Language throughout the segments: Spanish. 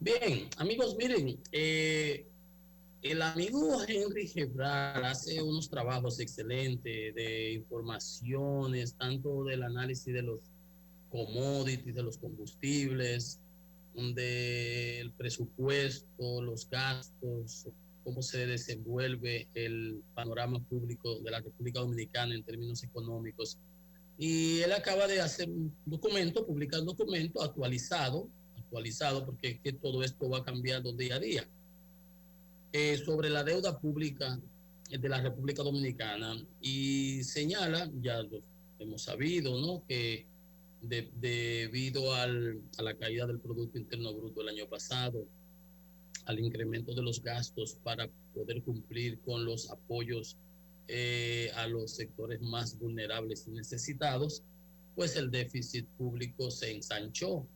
Bien, amigos, miren, el amigo Henry Gebral hace unos trabajos excelentes de informaciones, tanto del análisis de los commodities, de los combustibles, del presupuesto, los gastos, cómo se desenvuelve el panorama público de la República Dominicana en términos económicos. Y él acaba de hacer un documento, publicar un documento actualizado, porque es que todo esto va cambiando día a día, sobre la deuda pública de la República Dominicana y señala, ya lo hemos sabido, ¿no? Que debido a la caída del Producto Interno Bruto el año pasado, al incremento de los gastos para poder cumplir con los apoyos a los sectores más vulnerables y necesitados, pues el déficit público se ensanchó.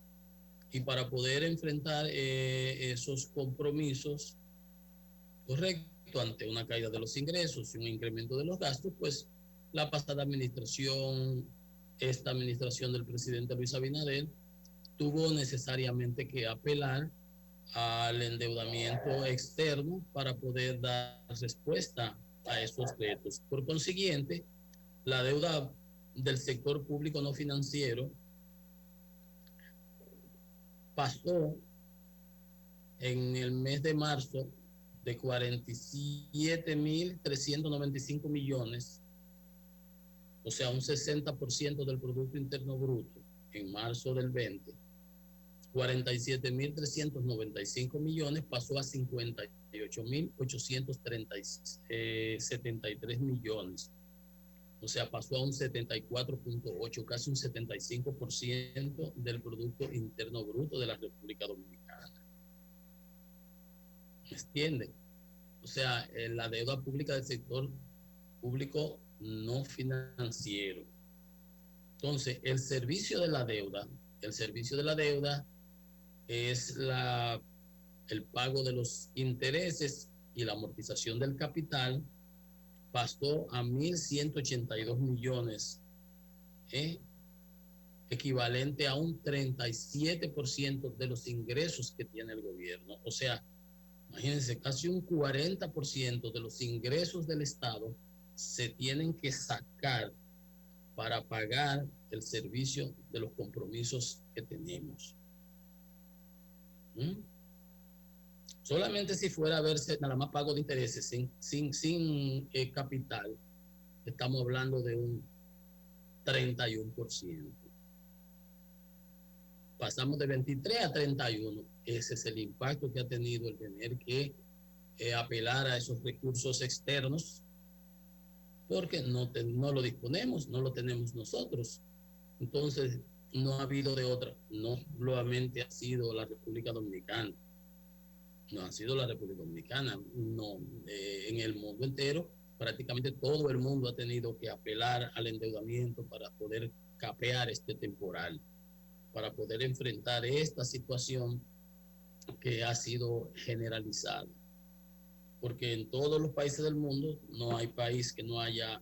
Y para poder enfrentar esos compromisos, correcto, ante una caída de los ingresos y un incremento de los gastos, pues la pasada administración, esta administración del presidente Luis Abinader, tuvo necesariamente que apelar al endeudamiento externo para poder dar respuesta a esos retos. Por consiguiente, la deuda del sector público no financiero pasó en el mes de marzo de 47.395 millones, o sea, un 60% del Producto Interno Bruto en marzo del 20, 47.395 millones pasó a 58.873 millones. O sea, pasó a un 74.8, casi un 75% del Producto Interno Bruto de la República Dominicana. ¿Me entienden? O sea, la deuda pública del sector público no financiero. Entonces, el servicio de la deuda es el pago de los intereses y la amortización del capital, pasó a 1.182 millones, equivalente a un 37% de los ingresos que tiene el gobierno. O sea, imagínense, casi un 40% de los ingresos del Estado se tienen que sacar para pagar el servicio de los compromisos que tenemos. Solamente si fuera a verse nada más pago de intereses sin capital, estamos hablando de un 31%. Pasamos de 23 a 31. Ese es el impacto que ha tenido el tener que apelar a esos recursos externos, porque no lo disponemos, no lo tenemos nosotros. Entonces, no ha habido de otra. No solamente ha sido la República Dominicana. No ha sido la República Dominicana. No, en el mundo entero, prácticamente todo el mundo ha tenido que apelar al endeudamiento para poder capear este temporal, para poder enfrentar esta situación que ha sido generalizada. Porque en todos los países del mundo no hay país que no haya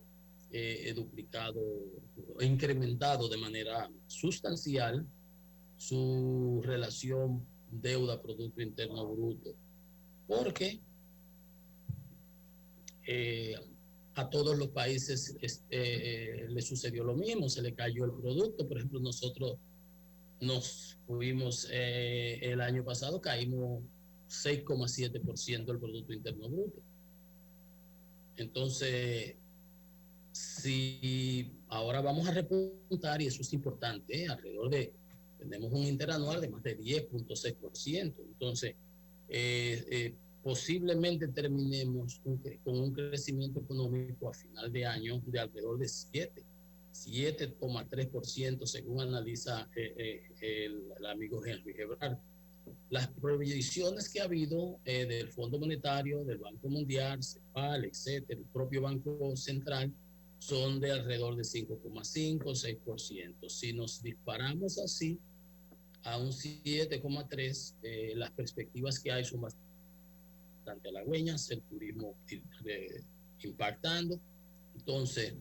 duplicado o incrementado de manera sustancial su relación deuda-producto interno bruto, porque a todos los países le sucedió lo mismo, se le cayó el producto. Por ejemplo, nosotros nos fuimos el año pasado, caímos 6,7% del Producto Interno Bruto. Entonces, si ahora vamos a repuntar, y eso es importante, tenemos un interanual de más de 10,6%. Entonces, posiblemente terminemos con un crecimiento económico a final de año de alrededor de 7,3%, según analiza el amigo Henry Gebral. Las proyecciones que ha habido del Fondo Monetario, del Banco Mundial, CEPAL, etcétera, el propio Banco Central, son de alrededor de 5,5, 6%. Si nos disparamos así a un 7,3, las perspectivas que hay son bastante halagüeñas, el turismo impactando. Entonces,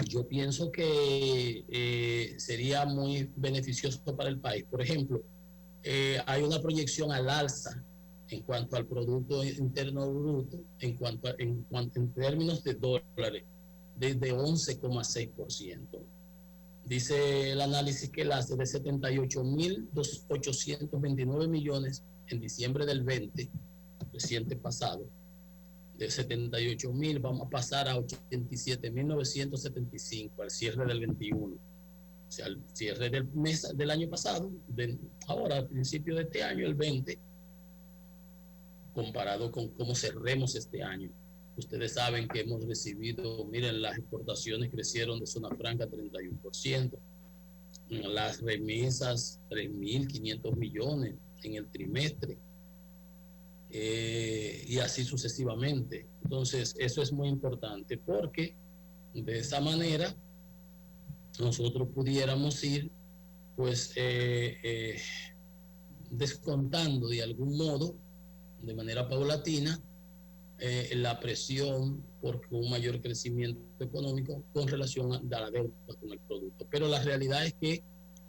yo pienso que sería muy beneficioso para el país. Por ejemplo, hay una proyección al alza en cuanto al Producto Interno Bruto, en términos de dólares, desde 11,6%. Dice el análisis que él hace de 78.829 millones en diciembre del 20, reciente pasado. De 78.000 vamos a pasar a 87.975 al cierre del 21. O sea, al cierre del mes del año pasado, ahora al principio de este año, el 20, comparado con cómo cerremos este año. Ustedes saben que hemos recibido, miren, las exportaciones crecieron de zona franca 31%, las remesas 3.500 millones en el trimestre, y así sucesivamente. Entonces, eso es muy importante porque de esa manera nosotros pudiéramos ir, pues, descontando de algún modo, de manera paulatina, la presión por un mayor crecimiento económico con relación a la deuda con el producto. Pero la realidad es que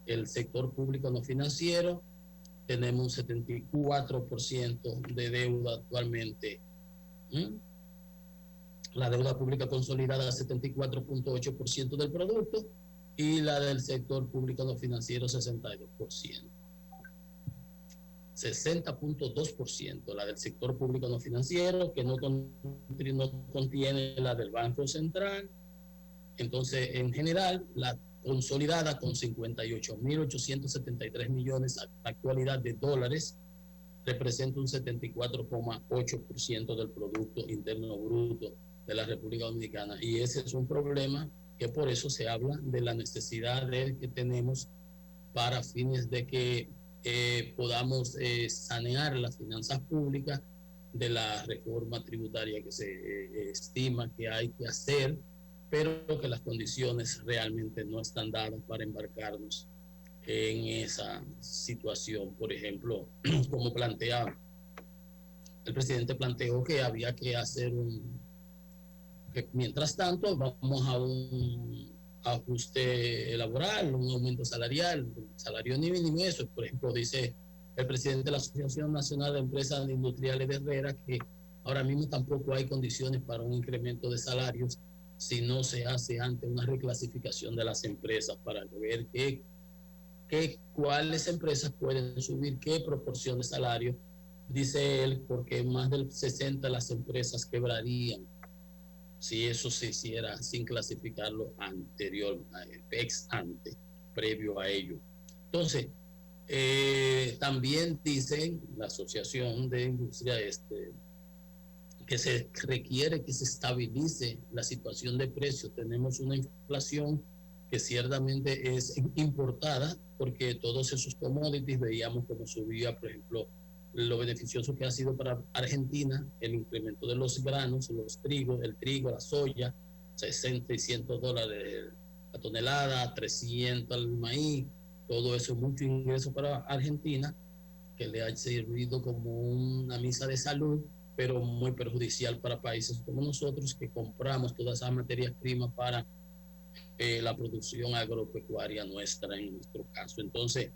el sector público no financiero, tenemos un 74% de deuda actualmente. La deuda pública consolidada, 74,8% del producto, y la del sector público no financiero, 62%. 60,2% la del sector público no financiero, que no contiene la del Banco Central. Entonces, en general, la consolidada con 58.873 millones a la actualidad de dólares, representa un 74,8% del Producto Interno Bruto de la República Dominicana. Y ese es un problema que por eso se habla de la necesidad que tenemos para fines de que podamos sanear las finanzas públicas de la reforma tributaria que se estima que hay que hacer, pero que las condiciones realmente no están dadas para embarcarnos en esa situación. Por ejemplo, como el presidente planteó que había que hacer que mientras tanto vamos a un ajuste laboral, un aumento salarial, salario mínimo, eso. Por ejemplo, dice el presidente de la Asociación Nacional de Empresas Industriales de Herrera que ahora mismo tampoco hay condiciones para un incremento de salarios si no se hace antes una reclasificación de las empresas para ver cuáles empresas pueden subir qué proporción de salario. Dice él, porque más del 60% de las empresas quebrarían si eso se hiciera sin clasificarlo anterior, ex ante, previo a ello. Entonces, también dice la Asociación de Industria que se requiere que se estabilice la situación de precios. Tenemos una inflación que ciertamente es importada, porque todos esos commodities veíamos cómo subía, por ejemplo, lo beneficioso que ha sido para Argentina el incremento de los granos, los trigos, el trigo, la soya, 60 y $100 la tonelada, 300 el maíz. Todo eso es mucho ingreso para Argentina, que le ha servido como una misa de salud, pero muy perjudicial para países como nosotros, que compramos todas esas materias primas para la producción agropecuaria nuestra, en nuestro caso. Entonces,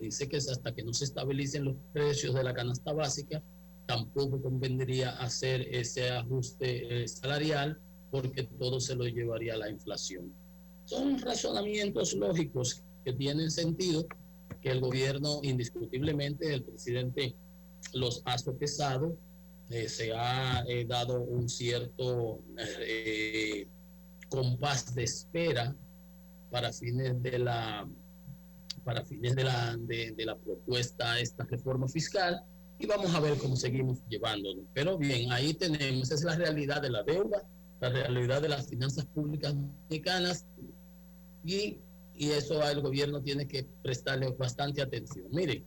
dice que hasta que no se estabilicen los precios de la canasta básica, tampoco convendría hacer ese ajuste salarial, porque todo se lo llevaría a la inflación. Son razonamientos lógicos que tienen sentido, que el gobierno, indiscutiblemente, el presidente los ha sopesado, se ha dado un cierto compás de espera para fines de la propuesta, esta reforma fiscal, y vamos a ver cómo seguimos llevándolo. Pero bien, ahí tenemos, esa es la realidad de la deuda, la realidad de las finanzas públicas mexicanas, y eso el gobierno tiene que prestarle bastante atención. Miren,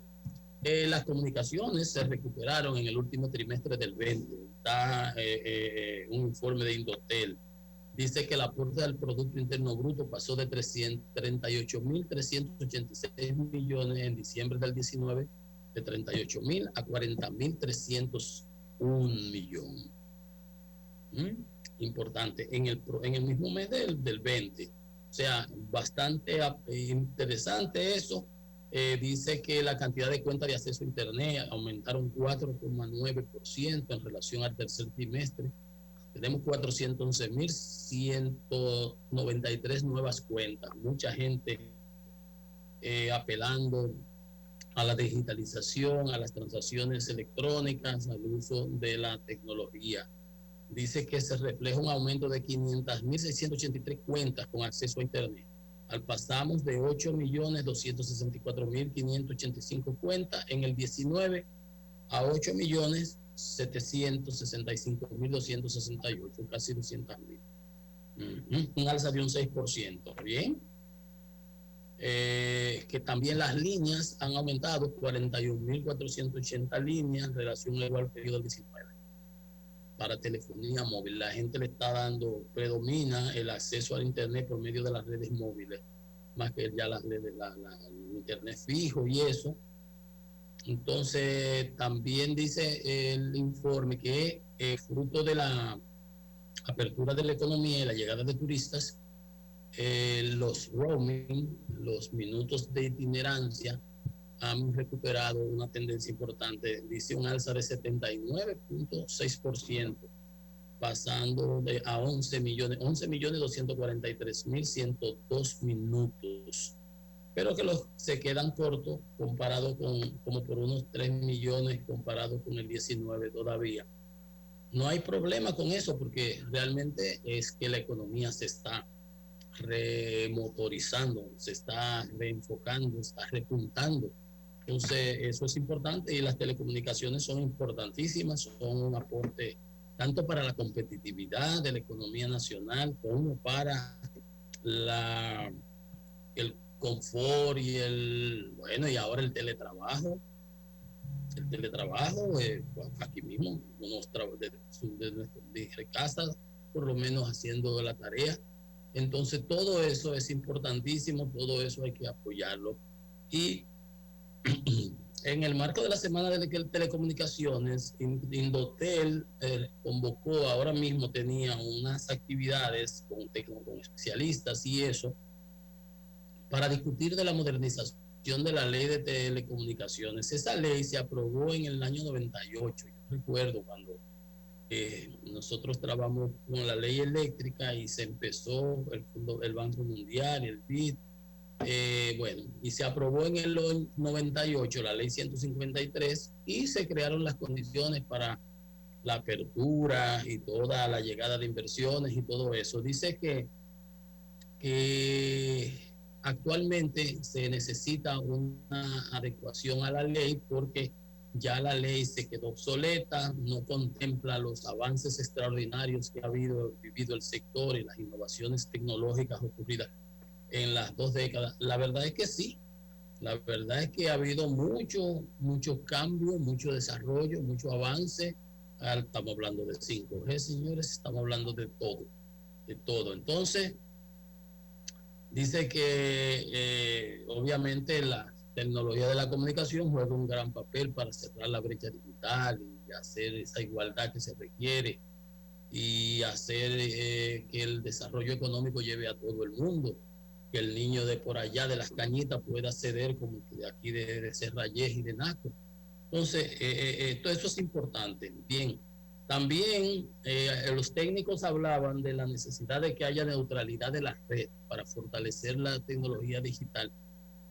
las comunicaciones se recuperaron en el último trimestre del 20. Está un informe de Indotel. Dice que el aporte al Producto Interno Bruto pasó de 38.386 millones en diciembre del 19, de 38.000 a 40.301 millones. Importante. En el mismo mes del 20. O sea, bastante interesante eso. Dice que la cantidad de cuentas de acceso a Internet aumentaron 4,9% en relación al tercer trimestre. Tenemos 411.193 nuevas cuentas. Mucha gente apelando a la digitalización, a las transacciones electrónicas, al uso de la tecnología. Dice que se refleja un aumento de 500.683 cuentas con acceso a Internet. Pasamos de 8.264.585 cuentas en el 19 a 8.765.268, casi 200.000. Un alza de un 6%. Bien. Que también las líneas han aumentado 41.480 líneas en relación al periodo del 19. Para telefonía móvil, la gente le está dando, predomina el acceso al Internet por medio de las redes móviles, más que ya las redes, el Internet fijo y eso. Entonces, también dice el informe que fruto de la apertura de la economía y la llegada de turistas, los roaming, los minutos de itinerancia, han recuperado una tendencia importante, dice un alza de 79.6%, pasando a 11.243.102 minutos, pero que se quedan cortos comparado con, como por unos 3 millones comparado con el 19 todavía. No hay problema con eso porque realmente es que la economía se está remotorizando, se está reenfocando, está repuntando. Entonces, eso es importante y las telecomunicaciones son importantísimas, son un aporte tanto para la competitividad de la economía nacional como para el confort y y ahora el teletrabajo. El teletrabajo, aquí mismo, desde casa, por lo menos haciendo la tarea. Entonces, todo eso es importantísimo, todo eso hay que apoyarlo. Y en el marco de la semana de telecomunicaciones, Indotel convocó, ahora mismo tenía unas actividades con especialistas y eso, para discutir de la modernización de la ley de telecomunicaciones. Esa ley se aprobó en el año 98. Yo recuerdo cuando nosotros trabajamos con la ley eléctrica y se empezó el Banco Mundial y el BID. Y se aprobó en el 98 la ley 153 y se crearon las condiciones para la apertura y toda la llegada de inversiones y todo eso. Dice que actualmente se necesita una adecuación a la ley porque ya la ley se quedó obsoleta, no contempla los avances extraordinarios que ha vivido el sector y las innovaciones tecnológicas ocurridas en las 2 décadas. La verdad es que sí, la verdad es que ha habido muchos cambios, mucho desarrollo, mucho avance. Estamos hablando de 5G, señores, estamos hablando de todo. Entonces, dice que obviamente la tecnología de la comunicación juega un gran papel para cerrar la brecha digital y hacer esa igualdad que se requiere y hacer que el desarrollo económico lleve a todo el mundo, que el niño de por allá de las Cañitas pueda acceder como que de aquí de Serrayes y de Naco. Entonces, todo eso es importante. Bien, también los técnicos hablaban de la necesidad de que haya neutralidad de la red para fortalecer la tecnología digital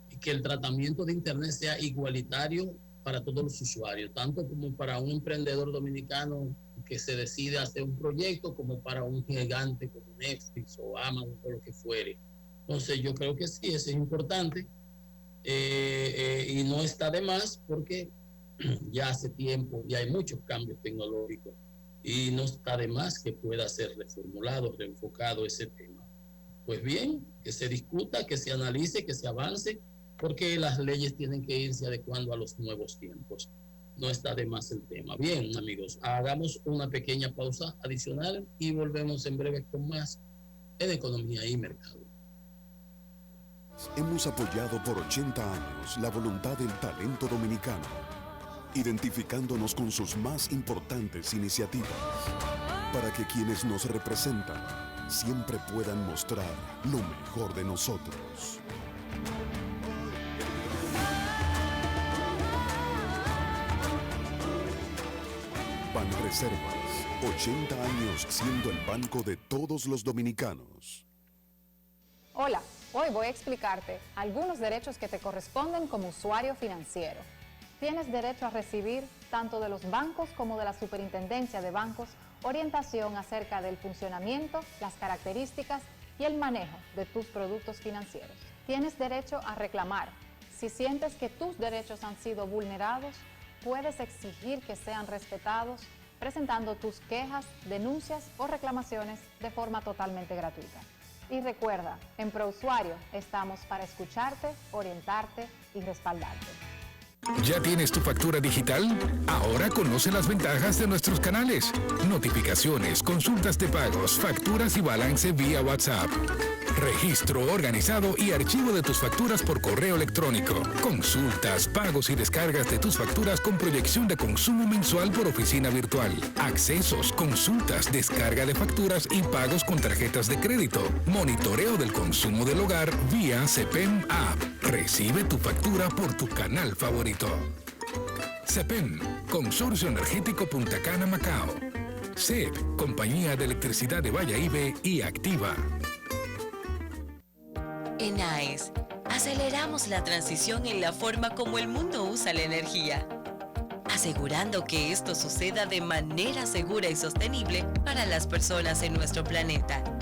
y que el tratamiento de Internet sea igualitario para todos los usuarios, tanto como para un emprendedor dominicano que se decide hacer un proyecto, como para un gigante como Netflix o Amazon o lo que fuere. Entonces, yo creo que sí, eso es importante y no está de más porque ya hace tiempo y hay muchos cambios tecnológicos y no está de más que pueda ser reformulado, reenfocado ese tema. Pues bien, que se discuta, que se analice, que se avance, porque las leyes tienen que irse adecuando a los nuevos tiempos. No está de más el tema. Bien, amigos, hagamos una pequeña pausa adicional y volvemos en breve con más en Economía y Mercado. Hemos apoyado por 80 años la voluntad del talento dominicano, identificándonos con sus más importantes iniciativas, para que quienes nos representan siempre puedan mostrar lo mejor de nosotros. Banreservas, 80 años siendo el banco de todos los dominicanos. Hola, hoy voy a explicarte algunos derechos que te corresponden como usuario financiero. Tienes derecho a recibir, tanto de los bancos como de la Superintendencia de Bancos, orientación acerca del funcionamiento, las características y el manejo de tus productos financieros. Tienes derecho a reclamar. Si sientes que tus derechos han sido vulnerados, puedes exigir que sean respetados presentando tus quejas, denuncias o reclamaciones de forma totalmente gratuita. Y recuerda, en ProUsuario estamos para escucharte, orientarte y respaldarte. ¿Ya tienes tu factura digital? Ahora conoce las ventajas de nuestros canales. Notificaciones, consultas de pagos, facturas y balance vía WhatsApp. Registro organizado y archivo de tus facturas por correo electrónico. Consultas, pagos y descargas de tus facturas con proyección de consumo mensual por oficina virtual. Accesos, consultas, descarga de facturas y pagos con tarjetas de crédito. Monitoreo del consumo del hogar vía CEPEM App. Recibe tu factura por tu canal favorito. CEPEM, Consorcio Energético Punta Cana, Macao. CEP, Compañía de Electricidad de Valladolid y Activa. En AES, aceleramos la transición en la forma como el mundo usa la energía, asegurando que esto suceda de manera segura y sostenible para las personas en nuestro planeta.